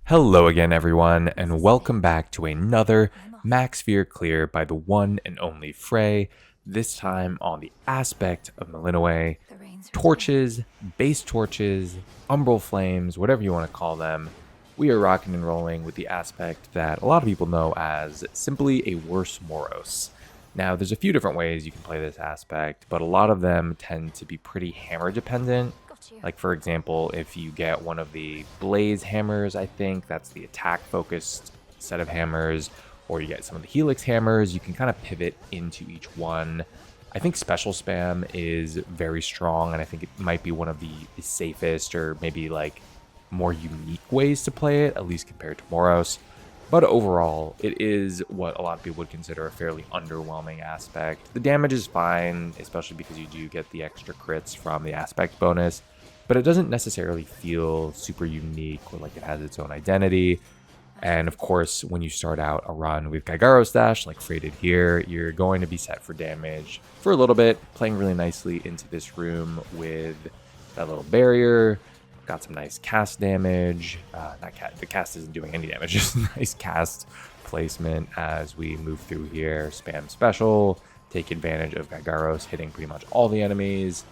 Hello again, everyone, and welcome back to another Max Fear Clear by the one and only Frey, this time on the aspect of Malinois. Torches, base torches, umbral flames, whatever you want to call them. We are rocking and rolling with the aspect that a lot of people know as simply a worse Moros. Now, there's a few different ways you can play this aspect, but a lot of them tend to be pretty hammer dependent. Like, for example, if you get one of the blaze hammers, I think that's the attack focused set of hammers, or you get some of the helix hammers, you can kind of pivot into each one. I think special spam is very strong, and I think it might be one of the safest or maybe like more unique ways to play it, at least compared to Moros. But overall, it is what a lot of people would consider a fairly underwhelming aspect. The damage is fine, especially because you do get the extra crits from the aspect bonus, but it doesn't necessarily feel super unique or like it has its own identity. And of course, when you start out a run with Gaigaro Stash, like Frey did here, you're going to be set for damage for a little bit, playing really nicely into this room with that little barrier. Got some nice cast damage. The cast isn't doing any damage, just nice cast placement as we move through here. Spam special, take advantage of Gaigaros hitting pretty much all the enemies.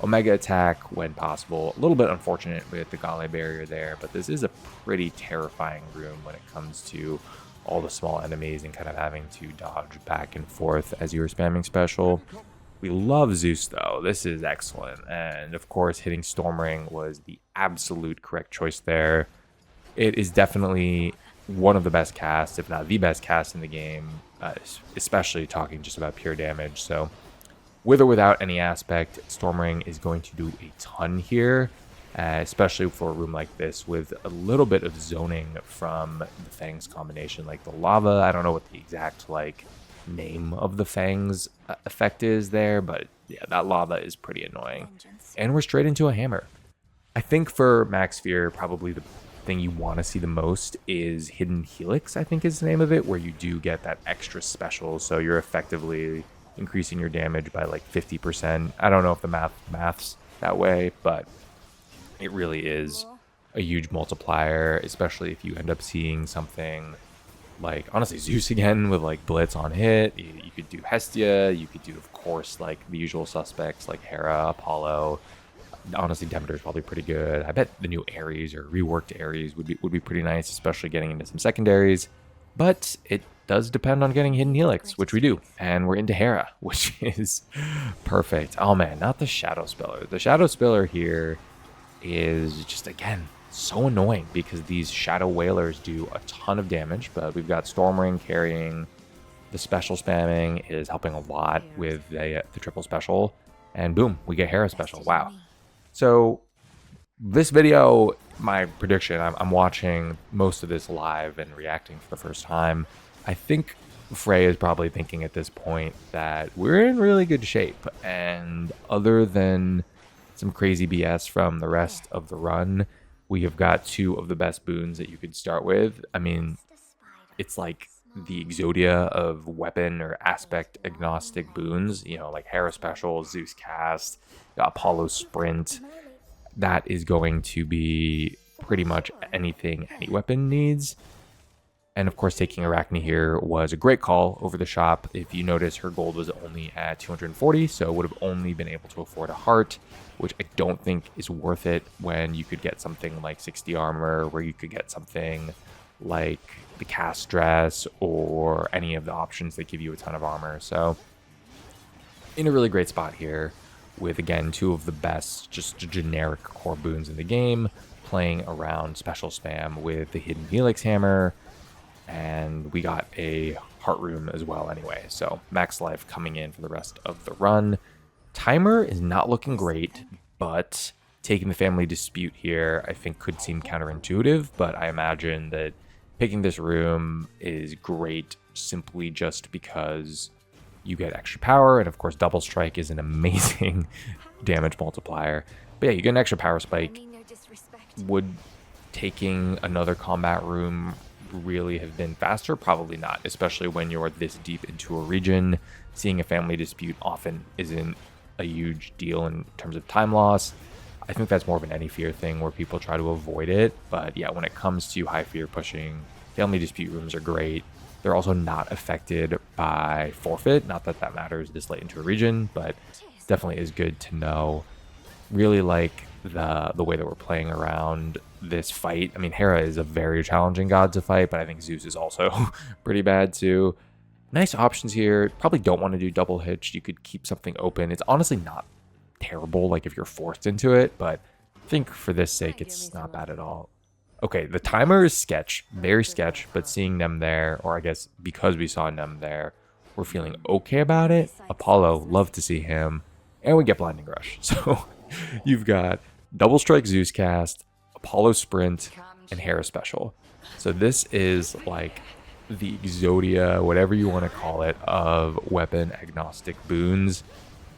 Omega attack when possible. A little bit unfortunate with the Gale barrier there, but this is a pretty terrifying room when it comes to all the small enemies and kind of having to dodge back and forth as you're spamming special. We love Zeus though. This is excellent. And of course, hitting Stormring was the absolute correct choice there. It is definitely one of the best casts, if not the best cast in the game, especially talking just about pure damage. So with or without any aspect, Stormring is going to do a ton here, especially for a room like this with a little bit of zoning from the Fangs combination. Like the lava, I don't know what the exact name of the Fangs effect is there, but yeah, that lava is pretty annoying. And we're straight into a hammer. I think for Max Fear, probably the thing you want to see the most is Hidden Helix, I think is the name of it, where you do get that extra special, so you're effectively increasing your damage by like 50%. I don't know if the maths that way, but it really is a huge multiplier, especially if you end up seeing something like, honestly, Zeus again with like Blitz on hit. You could do Hestia, you could do, of course, like the usual suspects like Hera, Apollo. Honestly, Demeter is probably pretty good. I bet the new Ares or reworked Ares would be pretty nice, especially getting into some secondaries. But it does depend on getting Hidden Helix, which we do. And we're into Hera, which is perfect. Oh man, not the Shadow Speller. The Shadow Speller here is just, again, so annoying because these Shadow Whalers do a ton of damage, but we've got Stormring carrying. The special spamming is helping a lot with the triple special. And boom, we get Hera special. Wow. So this video, my prediction, I'm watching most of this live and reacting for the first time. I think Frey is probably thinking at this point that we're in really good shape. And other than some crazy BS from the rest of the run, we have got two of the best boons that you could start with. I mean, it's like the Exodia of weapon or aspect agnostic boons, you know, like Hera Special, Zeus Cast, Apollo Sprint. That is going to be pretty much anything any weapon needs. And of course, taking Arachne here was a great call over the shop. If you notice, her gold was only at 240, so would have only been able to afford a heart, which I don't think is worth it when you could get something like 60 armor, where you could get something like the cast dress or any of the options that give you a ton of armor. So in a really great spot here with, again, two of the best just generic core boons in the game, playing around special spam with the Hidden Helix Hammer. And we got a heart room as well anyway. So max life coming in for the rest of the run. Timer is not looking great, but taking the family dispute here I think could seem counterintuitive, but I imagine that picking this room is great simply just because you get extra power, and of course double strike is an amazing damage multiplier. But yeah, you get an extra power spike. Would taking another combat room really have been faster? Probably not, especially when you're this deep into a region. Seeing a family dispute often isn't a huge deal in terms of time loss. I think that's more of an any fear thing where people try to avoid it. But yeah, when it comes to high fear pushing, family dispute rooms are great. They're also not affected by forfeit. Not that that matters this late into a region, but definitely is good to know. Really like the way that we're playing around this fight. I mean, Hera is a very challenging god to fight, but I think Zeus is also pretty bad too. Nice options here. Probably don't want to do double hitch. You could keep something open. It's honestly not terrible, like if you're forced into it, but I think for this sake, it's not bad at all. Okay, the timer is sketch, very sketch, but seeing them there, or I guess because we saw them there, we're feeling okay about it. Apollo, love to see him. And we get Blinding Rush. So you've got Double Strike Zeus cast, Apollo Sprint, and Hera Special. So this is like the Exodia, whatever you want to call it, of weapon agnostic boons.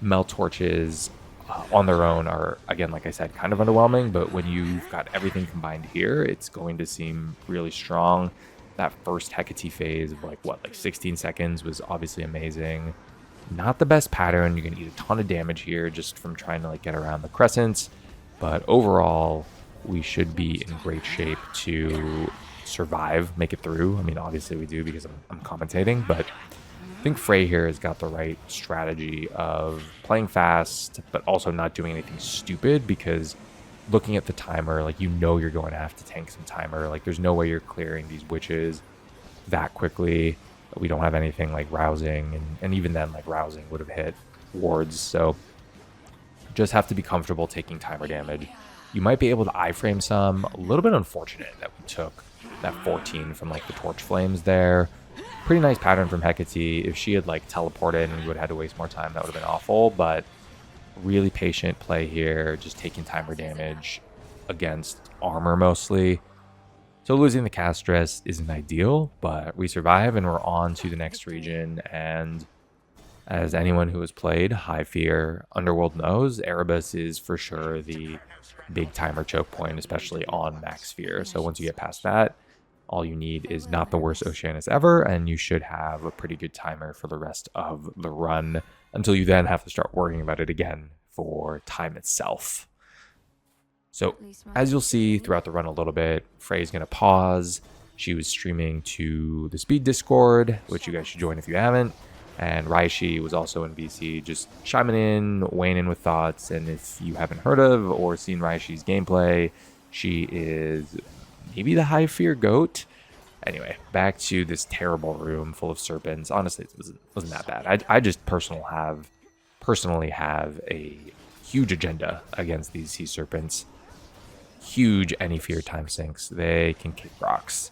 Mel Torches on their own are, again, like I said, kind of underwhelming, but when you've got everything combined here, it's going to seem really strong. That first Hecate phase of like 16 seconds was obviously amazing. Not the best pattern. You're gonna eat a ton of damage here just from trying to like get around the crescents, but overall we should be in great shape to survive, make it through. I mean, obviously we do because I'm commentating, but I think Frey here has got the right strategy of playing fast, but also not doing anything stupid, because looking at the timer, like, you know you're going to have to tank some timer. Like, there's no way you're clearing these witches that quickly. We don't have anything like rousing, and even then, like, rousing would have hit wards. So just have to be comfortable taking timer damage. You might be able to iframe some. A little bit unfortunate that we took that 14 from like the torch flames there. Pretty nice pattern from Hecate. If she had like teleported and we would have had to waste more time, that would have been awful. But really patient play here, just taking timer damage against armor mostly. So losing the cast stress isn't ideal, but we survive and we're on to the next region. And as anyone who has played High Fear Underworld knows, Erebus is for sure the big timer choke point, especially on Max Fear. So once you get past that, all you need is not the worst Oceanus ever, and you should have a pretty good timer for the rest of the run, until you then have to start worrying about it again for time itself. So as you'll see throughout the run a little bit, Frey's going to pause. She was streaming to the Speed Discord, which you guys should join if you haven't. And Raishi was also in VC, just chiming in, weighing in with thoughts. And if you haven't heard of or seen Raishi's gameplay, she is maybe the High Fear GOAT. Anyway, back to this terrible room full of serpents. Honestly, it wasn't that bad. I just personally have a huge agenda against these sea serpents. Huge any fear time sinks. They can kick rocks.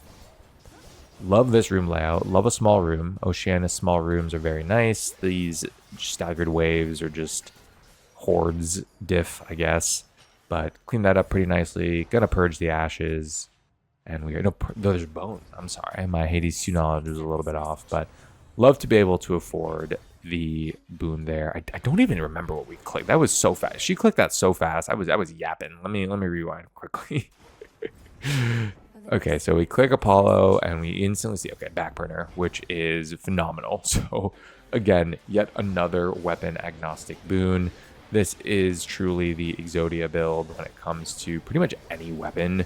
Love this room layout. Love a small room. Oceanus small rooms are very nice. These staggered waves are just hordes diff, I guess. But clean that up pretty nicely. Gonna purge the ashes. And we are, no, there's bones. I'm sorry. My Hades 2 knowledge was a little bit off. But love to be able to afford the boon there. I don't even remember what we clicked. That was so fast. She clicked that so fast. I was yapping. Let me rewind quickly. Okay, so we click Apollo and we instantly see, okay, backburner, which is phenomenal. So again, yet another weapon agnostic boon. This is truly the Exodia build when it comes to pretty much any weapon.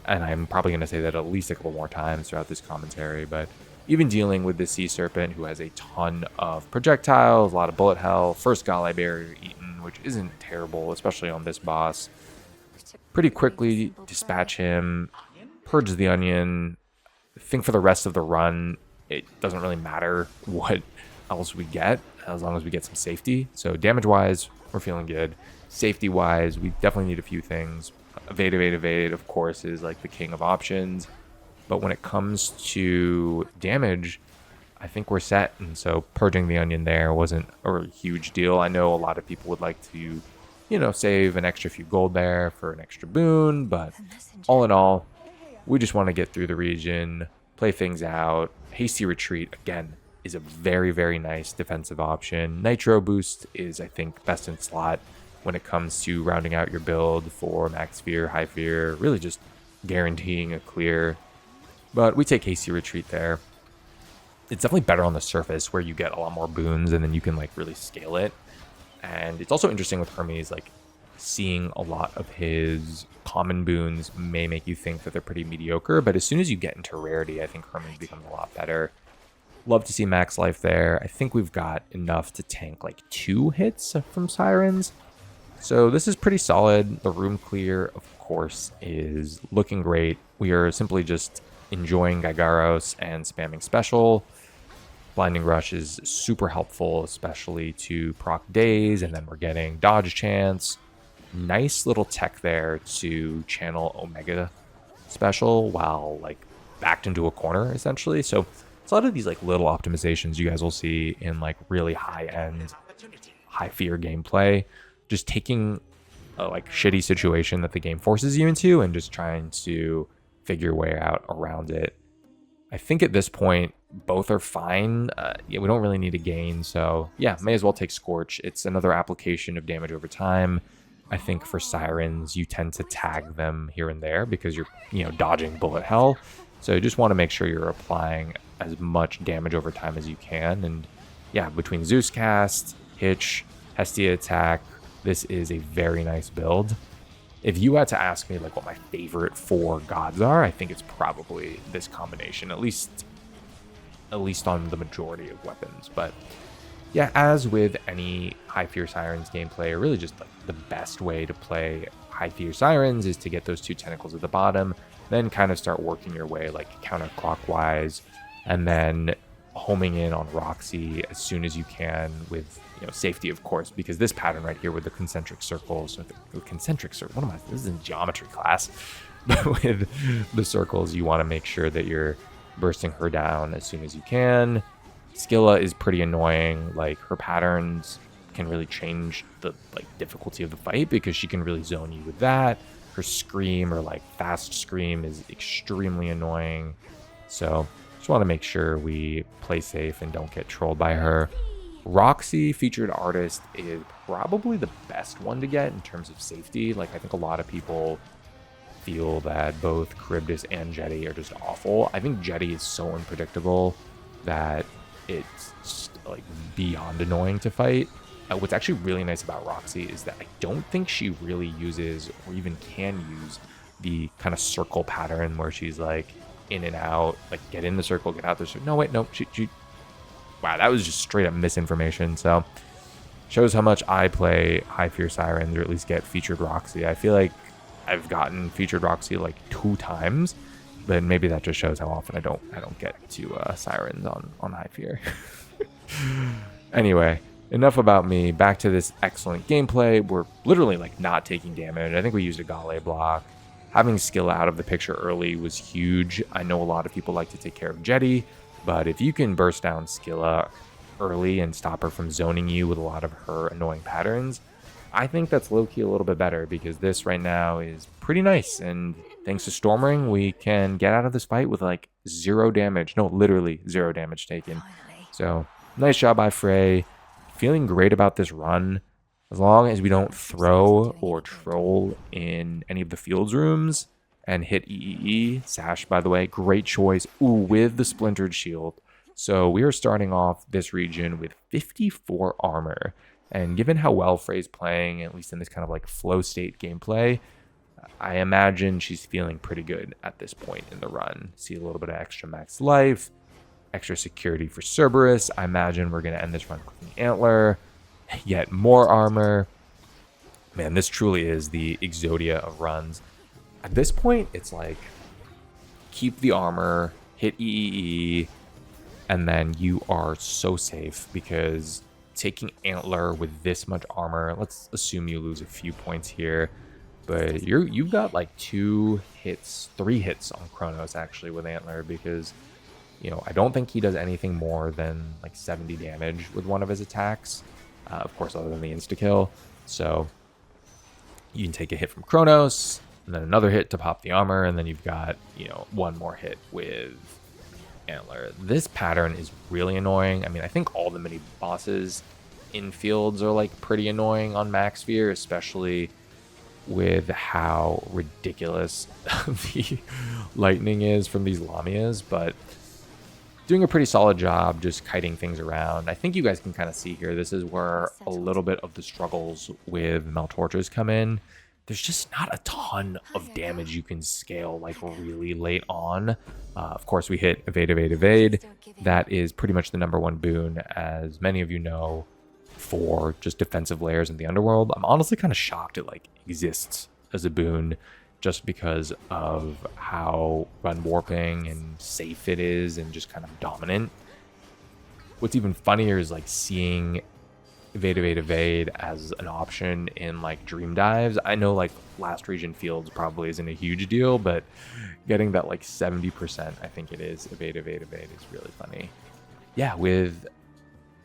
And I'm probably going to say that at least a couple more times throughout this commentary, but even dealing with the Sea Serpent, who has a ton of projectiles, a lot of bullet hell, first Galley barrier eaten, which isn't terrible, especially on this boss. Pretty quickly dispatch him, purge the onion. I think for the rest of the run, it doesn't really matter what else we get, as long as we get some safety. So damage-wise, we're feeling good. Safety-wise, we definitely need a few things. Evade, of course, is like the king of options. But when it comes to damage, I think we're set. And so purging the onion there wasn't a huge deal. I know a lot of people would like to, save an extra few gold there for an extra boon. But all in all, we just want to get through the region, play things out. Hasty Retreat, again, is a very, very nice defensive option. Nitro Boost is, I think, best in slot when it comes to rounding out your build for Max Fear, High Fear, really just guaranteeing a clear. But we take Hasty Retreat there. It's definitely better on the surface where you get a lot more boons and then you can like really scale it. And it's also interesting with Hermes, like seeing a lot of his common boons may make you think that they're pretty mediocre, but as soon as you get into rarity, I think Hermes becomes a lot better. Love to see max life there. I think we've got enough to tank like 2 hits from Sirens. So this is pretty solid. The room clear, of course, is looking great. We are simply just enjoying Gygaros and spamming special. Blinding Rush is super helpful, especially to proc days, and then we're getting dodge chance. Nice little tech there to channel Omega special while like backed into a corner, essentially. So it's a lot of these like little optimizations you guys will see in like really high-end, high-fear gameplay. Just taking a like shitty situation that the game forces you into and just trying to figure your way out around it. I think at this point, both are fine. Yeah, we don't really need a gain, so yeah, may as well take Scorch. It's another application of damage over time. I think for Sirens, you tend to tag them here and there because you're, dodging bullet hell. So you just want to make sure you're applying as much damage over time as you can. And yeah, between Zeus cast, Hitch, Hestia attack, this is a very nice build. If you had to ask me like what my favorite 4 gods are, I think it's probably this combination, at least on the majority of weapons. But yeah, as with any High Fear Sirens gameplay, really just like the best way to play High Fear Sirens is to get those 2 tentacles at the bottom, then kind of start working your way like counterclockwise, and then homing in on Roxy as soon as you can with safety, of course, because this pattern right here with the concentric circles, this is in geometry class, but with the circles, you want to make sure that you're bursting her down as soon as you can. Skilla is pretty annoying. Like, her patterns can really change the difficulty of the fight because she can really zone you with that. Her scream or like fast scream is extremely annoying. So just want to make sure we play safe and don't get trolled by her. Roxy featured artist is probably the best one to get in terms of safety. Like, I think a lot of people feel that both Charybdis and Jetty are just awful. I think Jetty is so unpredictable that it's just like beyond annoying to fight. What's actually really nice about Roxy is that I don't think she really uses or even can use the kind of circle pattern where she's like in and out, like get in the circle, get out the circle. No, wait, no, she wow, that was just straight up misinformation. So shows how much I play High Fear Sirens, or at least get featured Roxy. I feel like I've gotten featured Roxy like 2 times, but maybe that just shows how often I don't get to Sirens on High Fear. Anyway, enough about me. Back to this excellent gameplay. We're literally like not taking damage. I think we used a Gale block. Having Skilla out of the picture early was huge. I know a lot of people like to take care of Jetty, but if you can burst down Skilla early and stop her from zoning you with a lot of her annoying patterns, I think that's low-key a little bit better, because this right now is pretty nice. And thanks to Stormring, we can get out of this fight with like 0 damage. No, literally 0 damage taken. So nice job by Frey. Feeling great about this run. As long as we don't throw or troll in any of the fields rooms and hit EEE. Sash, by the way, great choice. Ooh, with the Splintered Shield. So we are starting off this region with 54 armor. And given how well Frey's playing, at least in this kind of like flow state gameplay, I imagine she's feeling pretty good at this point in the run. See a little bit of extra max life, extra security for Cerberus. I imagine we're going to end this run with an Antler, yet more armor. Man, this truly is the Exodia of runs. At this point, it's like, keep the armor, hit EEE, and then you are so safe, because taking Antler with this much armor, let's assume you lose a few points here, but you've got like 3 hits on Kronos actually with Antler, because I don't think he does anything more than like 70 damage with one of his attacks, of course, other than the insta-kill. So you can take a hit from Kronos, and then another hit to pop the armor, and then you've got, one more hit with Antler. This pattern is really annoying. I mean, I think all the mini bosses in fields are like pretty annoying on Max Fear, especially with how ridiculous the lightning is from these Lamias. But doing a pretty solid job just kiting things around. I think you guys can kind of see here, this is where a little bit of the struggles with Mel Torches come in. There's just not a ton of damage you can scale like really late on. Of course, we hit evade, evade, evade. That is pretty much the number one boon, as many of you know, for just defensive layers in the underworld. I'm honestly kind of shocked it like exists as a boon, just because of how run warping and safe it is and just kind of dominant. What's even funnier is like seeing evade, evade, evade as an option in like dream dives. I know like last region fields probably isn't a huge deal, but getting that like 70%, I think it is, evade, evade, evade is really funny. Yeah, with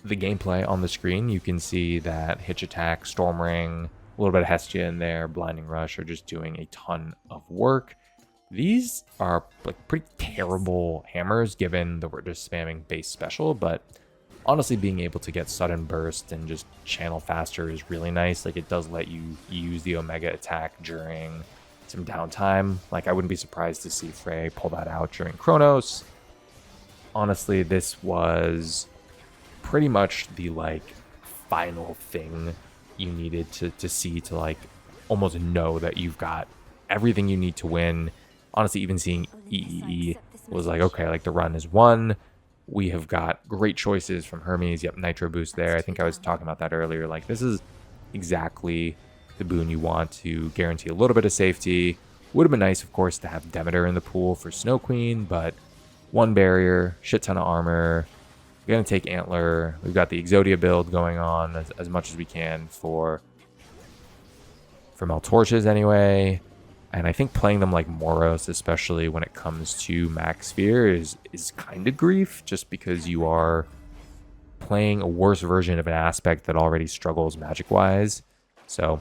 the gameplay on the screen, you can see that Hitch Attack, Storm Ring, a little bit of Hestia in there, Blinding Rush are just doing a ton of work. These are like pretty terrible hammers given that we're just spamming base special, but honestly being able to get sudden burst and just channel faster is really nice. Like it does let you use the Omega attack during some downtime. Like I wouldn't be surprised to see Frey pull that out during Chronos. Honestly, this was pretty much the like final thing you needed to see to like almost know that you've got everything you need to win. Honestly, even seeing EEE was like, okay, like the run is won. We have got great choices from Hermes. Yep, Nitro Boost there. I think I was talking about that earlier. Like this is exactly the boon you want to guarantee a little bit of safety. Would have been nice, of course, to have Demeter in the pool for Snow Queen, but one barrier, shit ton of armor. We're going to take Antler. We've got the Exodia build going on as much as we can for Mel Torches anyway. And I think playing them like Moros, especially when it comes to Max Sphere, is kind of grief, just because you are playing a worse version of an aspect that already struggles magic-wise. So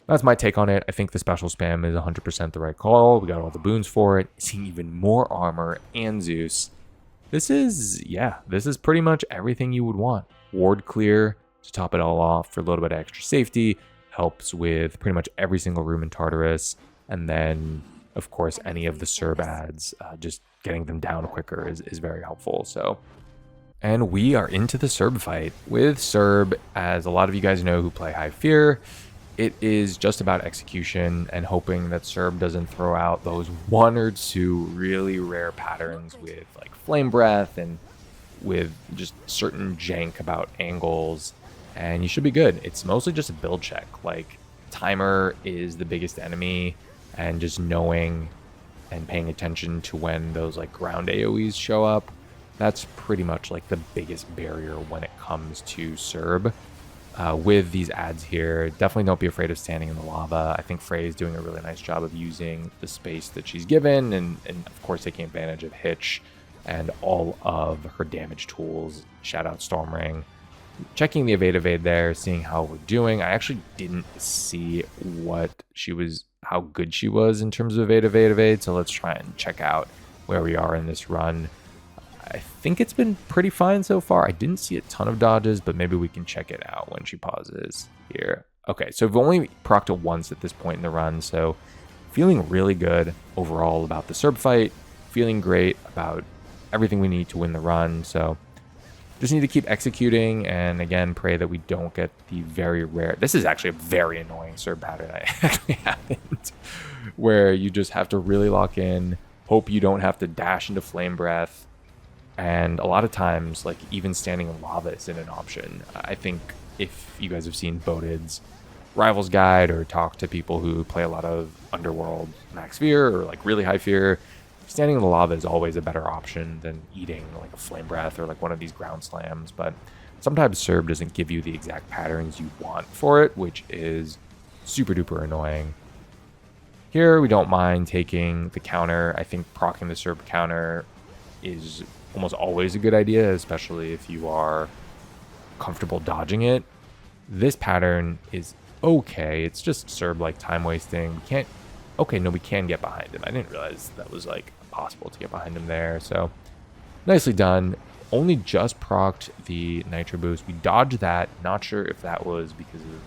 that's my take on it. I think the special spam is 100% the right call. We got all the boons for it. Seeing even more armor and Zeus. This is pretty much everything you would want. Ward clear to top it all off for a little bit of extra safety. Helps with pretty much every single room in Tartarus. And then, of course, any of the Serb ads, just getting them down quicker is very helpful. So, and we are into the Serb fight. With Serb, as a lot of you guys know who play High Fear, it is just about execution and hoping that Serb doesn't throw out those one or two really rare patterns with like Flame Breath and with just certain jank about angles, and you should be good. It's mostly just a build check. Like timer is the biggest enemy, and just knowing and paying attention to when those like ground AoEs show up, that's pretty much like the biggest barrier when it comes to Serb. With these ads here, definitely don't be afraid of standing in the lava. I think Frey is doing a really nice job of using the space that she's given, and of course taking advantage of Hitch and all of her damage tools. Shout out Storm Ring. Checking the evade there, seeing how we're doing. I actually didn't see how good she was in terms of evade, so let's try and check out where we are in this run. I think it's been pretty fine so far. I didn't see a ton of dodges, but maybe we can check it out when she pauses here. Okay, so we've only procced it once at this point in the run, so feeling really good overall about the Serb fight, feeling great about everything we need to win the run, so just need to keep executing, and again, pray that we don't get the very rare... This is actually a very annoying Serb pattern I actually happened, where you just have to really lock in, hope you don't have to dash into Flame Breath, and a lot of times, like, even standing in lava isn't an option. I think if you guys have seen Boded's Rival's Guide or talk to people who play a lot of Underworld Max Fear or, like, really High Fear, standing in the lava is always a better option than eating, like, a Flame Breath or, like, one of these ground slams. But sometimes Serb doesn't give you the exact patterns you want for it, which is super duper annoying. Here, we don't mind taking the counter. I think proccing the Serb counter is almost always a good idea, especially if you are comfortable dodging it. This pattern is okay. It's just Serb like time wasting. We can't... Okay, no, we can get behind him. I didn't realize that was like possible to get behind him there. So nicely done. Only just procced the Nitro Boost. We dodged that. Not sure if that was because of...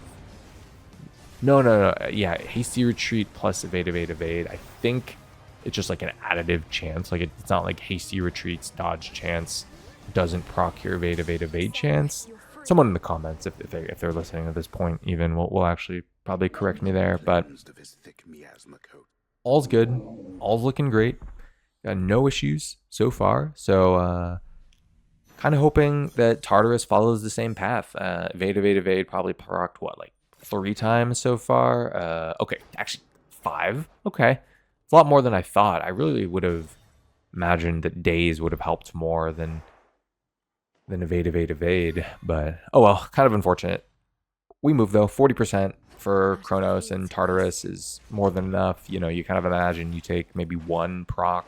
No. Yeah, hasty retreat plus evade. I think it's just like an additive chance. Like it's not like hasty retreats, dodge chance doesn't proc your evade chance. Someone in the comments, if they're listening at this point, even will actually probably correct me there. But all's good, all's looking great. Got no issues so far. So kind of hoping that Tartarus follows the same path. Evade, probably procced what, like 3 times so far. Okay, actually 5. Okay, it's a lot more than I thought. I really would have imagined that days would have helped more than evade. But oh well, kind of unfortunate. We move though. 40% for Kronos and Tartarus is more than enough. You know, you kind of imagine you take maybe 1 proc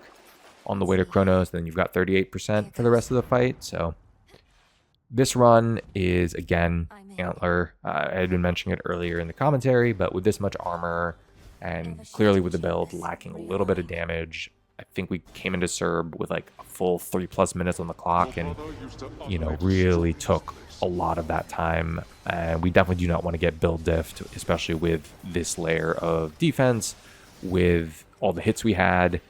on the way to Kronos, then you've got 38% for the rest of the fight. So this run is, again, Antler. I had been mentioning it earlier in the commentary, but with this much armor and clearly with the build lacking a little bit of damage, I think we came into Serb with like a full 3+ minutes on the clock and, you know, really took a lot of that time. And we definitely do not want to get build diffed, especially with this layer of defense, with all the hits we had.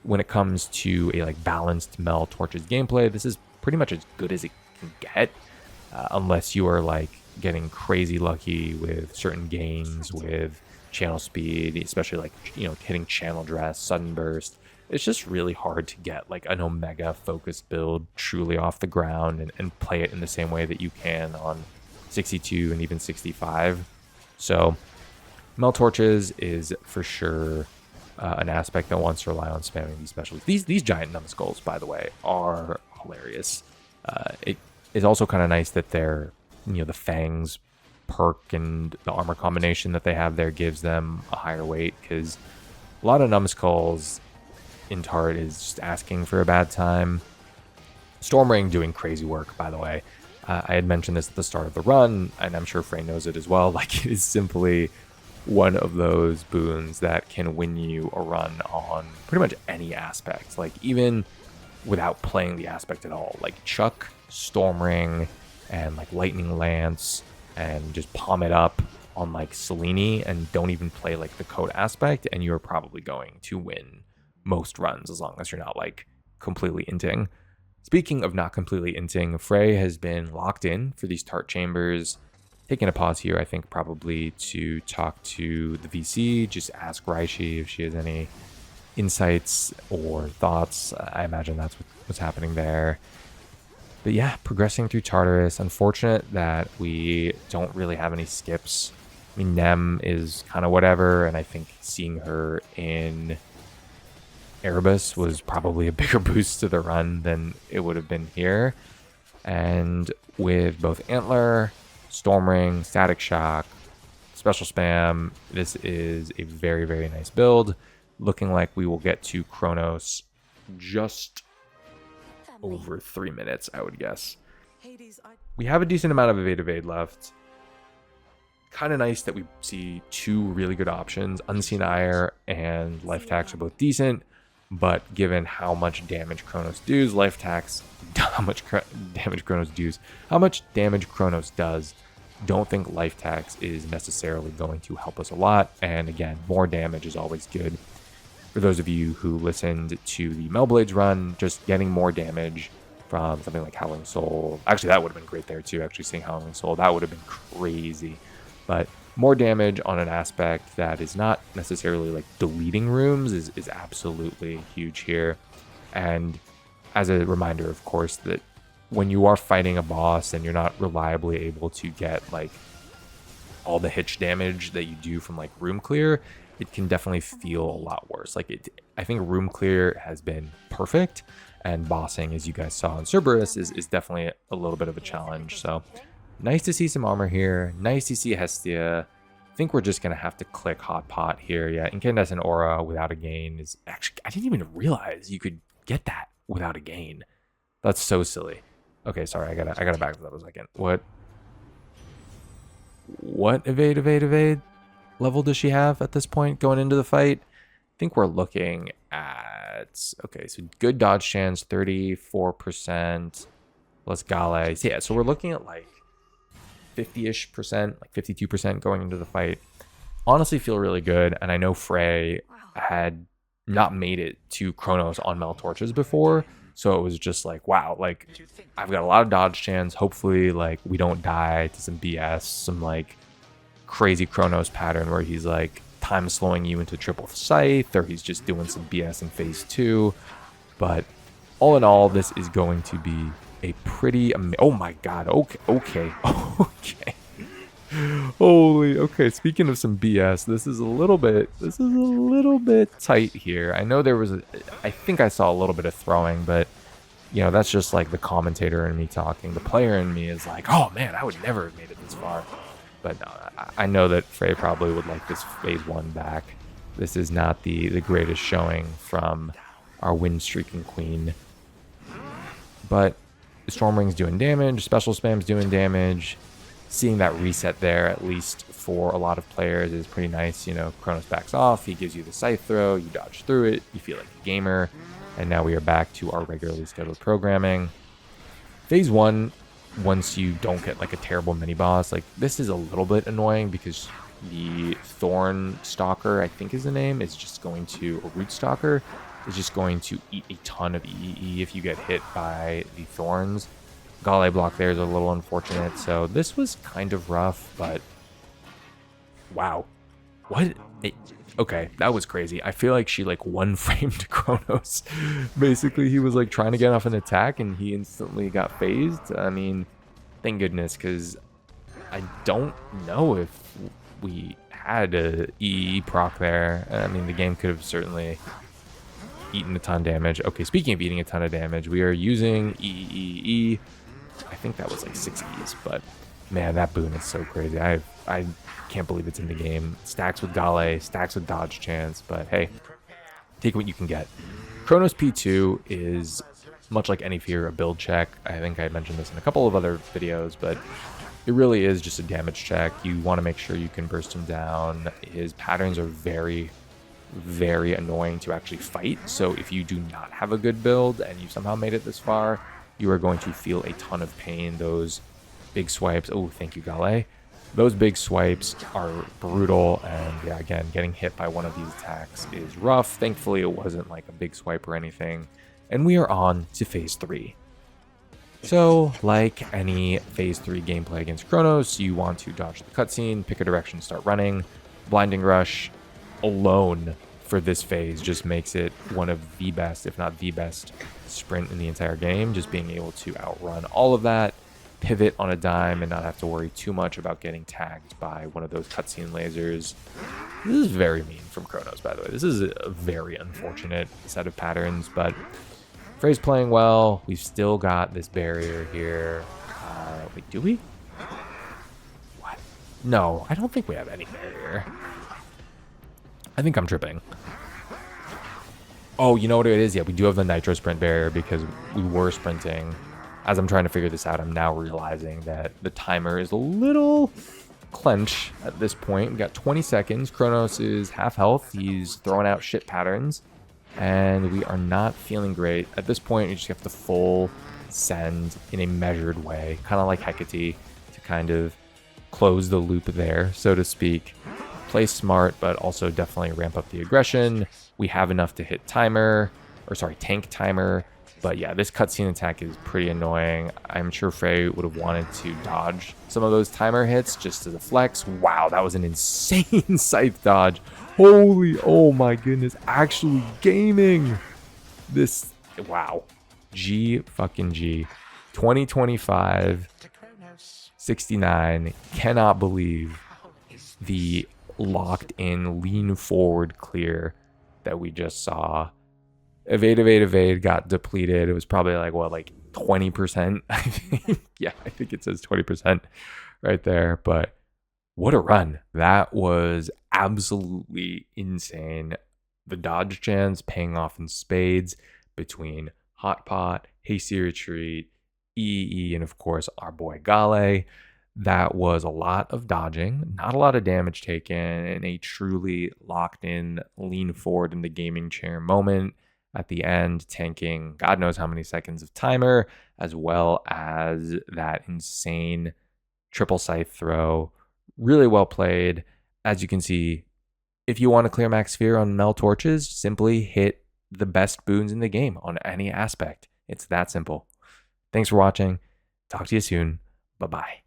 When it comes to a like balanced Mel Torches gameplay, this is pretty much as good as it can get, unless you are like getting crazy lucky with certain gains with channel speed, especially like, you know, hitting channel dress, sudden burst. It's just really hard to get like an Omega focused build truly off the ground and play it in the same way that you can on 62 and even 65. So Mel Torches is for sure an aspect that wants to rely on spamming these specials. These giant numbskulls, by the way, are hilarious. It is also kind of nice that they're, you know, the fangs perk and the armor combination that they have there gives them a higher weight, because a lot of numbskulls in Tart is just asking for a bad time. Stormring doing crazy work, by the way. I had mentioned this at the start of the run, and I'm sure Frey knows it as well. Like, it is simply one of those boons that can win you a run on pretty much any aspect. Like, even without playing the aspect at all. Like, chuck Stormring and like Lightning Lance and just palm it up on like Selene and don't even play like the code aspect, and you're probably going to win most runs as long as you're not like completely inting. Speaking of not completely inting, Frey has been locked in for these Tart chambers. Taking a pause here, I think probably to talk to the VC, just ask Raishi if she has any insights or thoughts. I imagine that's what's happening there. But yeah, progressing through Tartarus. Unfortunate that we don't really have any skips. I mean, Nem is kind of whatever, and I think seeing her in Erebus was probably a bigger boost to the run than it would have been here. And with both Antler, Stormring, Static Shock, Special Spam, this is a very, very nice build. Looking like we will get to Kronos just over 3 minutes, I would guess. We have a decent amount of evade left. Kind of nice that we see 2 really good options. Unseen Ire and Life Tax are both decent, but given how much damage Kronos does, how much damage Kronos does, don't think Life Tax is necessarily going to help us a lot. And again, more damage is always good. For those of you who listened to the Melblades run, just getting more damage from something like Howling Soul. Actually, that would have been great there too, actually seeing Howling Soul. That would have been crazy. But more damage on an aspect that is not necessarily like deleting rooms is absolutely huge here. And as a reminder, of course, that when you are fighting a boss and you're not reliably able to get like all the hitch damage that you do from like room clear, it can definitely feel a lot worse. Like, I think room clear has been perfect, and bossing, as you guys saw in Cerberus, is definitely a little bit of a challenge. So nice to see some armor here. Nice to see Hestia. I think we're just going to have to click Hot Pot here. Yeah, Incandescent Aura without a gain is actually... I didn't even realize you could get that without a gain. That's so silly. Okay, sorry. I gotta back this up a second. What evade level does she have at this point going into the fight? I think we're looking at... Okay, so good dodge chance, 34%. Let's Gale. So yeah, so we're looking at like 50-ish percent, like 52% going into the fight. Honestly feel really good, and I know Frey had not made it to Chronos on Mel Torches before. So it was just like, wow, like I've got a lot of dodge chance. Hopefully, like we don't die to some BS, some like crazy Chronos pattern where he's like time slowing you into triple scythe, or he's just doing some BS in phase 2. But all in all, this is going to be a pretty oh my god, okay. Holy, okay, speaking of some BS, this is a little bit tight here. I know there was I think I saw a little bit of throwing, but you know, that's just like the commentator in me talking. The player in me is like, oh man, I would never have made it this far. But no, I know that Frey probably would like this phase 1 back. This is not the greatest showing from our wind streaking queen. But the Storm Ring's doing damage, special spam's doing damage. Seeing that reset there, at least for a lot of players, is pretty nice. You know, Chronos backs off, he gives you the scythe throw, you dodge through it, you feel like a gamer. And now we are back to our regularly scheduled programming. Phase 1, once you don't get like a terrible mini boss, like this is a little bit annoying because the Thorn Stalker, I think is the name, is just going to, or Root Stalker, is just going to eat a ton of EE if you get hit by the thorns. Gale block there is a little unfortunate, so this was kind of rough, but wow. What? Okay, that was crazy. I feel like she like one-framed Chronos. Basically, he was like trying to get off an attack and he instantly got phased. I mean, thank goodness, because I don't know if we had a EE proc there. I mean, the game could have certainly eaten a ton of damage. Okay, speaking of eating a ton of damage, we are using EEE. I think that was like 6 E's, but man, that boon is so crazy. I can't believe it's in the game. Stacks with Gale, stacks with dodge chance, but hey, take what you can get. Chronos P2 is much like any Fear, a build check. I think I mentioned this in a couple of other videos, but it really is just a damage check. You want to make sure you can burst him down. His patterns are very, very annoying to actually fight. So if you do not have a good build and you somehow made it this far, you are going to feel a ton of pain. Those big swipes, oh, thank you, Gale. Those big swipes are brutal, and yeah, again, getting hit by one of these attacks is rough. Thankfully, it wasn't like a big swipe or anything. And we are on to phase 3. So, like any phase 3 gameplay against Chronos, you want to dodge the cutscene, pick a direction, start running. Blinding Rush alone for this phase just makes it one of the best, if not the best, sprint in the entire game. Just being able to outrun all of that, pivot on a dime, and not have to worry too much about getting tagged by one of those cutscene lasers. This is very mean from Chronos, by the way. This is a very unfortunate set of patterns, but Frey's playing well. We've still got this barrier here. Wait, do we? What? No, I don't think we have any barrier. I think I'm tripping. Oh, you know what it is? Yeah, we do have the Nitro Sprint barrier because we were sprinting. As I'm trying to figure this out, I'm now realizing that the timer is a little clench at this point. We got 20 seconds. Chronos is half health. He's throwing out shit patterns. And we are not feeling great. At this point, you just have to full send in a measured way. Kind of like Hecate to kind of close the loop there, so to speak. Play smart, but also definitely ramp up the aggression. We have enough to hit timer, or sorry, tank timer. But yeah, this cutscene attack is pretty annoying. I'm sure Frey would have wanted to dodge some of those timer hits just as a flex. Wow, that was an insane scythe dodge. Holy, oh my goodness, actually gaming. This, wow. G fucking G. 2025, 69. Cannot believe the locked in lean forward clear that we just saw. Evade got depleted. It was probably like, what, like 20%? I think. Yeah, I think it says 20% right there. But what a run. That was absolutely insane. The dodge chance paying off in spades between Hot Pot, Hasty Retreat, EE, and of course our boy Gale. That was a lot of dodging, not a lot of damage taken, and a truly locked in, lean forward in the gaming chair moment. At the end, tanking God knows how many seconds of timer, as well as that insane triple scythe throw. Really well played. As you can see, If you want to clear max sphere on Mel Torches, simply hit the best boons in the game on any aspect. It's that simple. Thanks for watching. Talk to you soon. Bye-bye.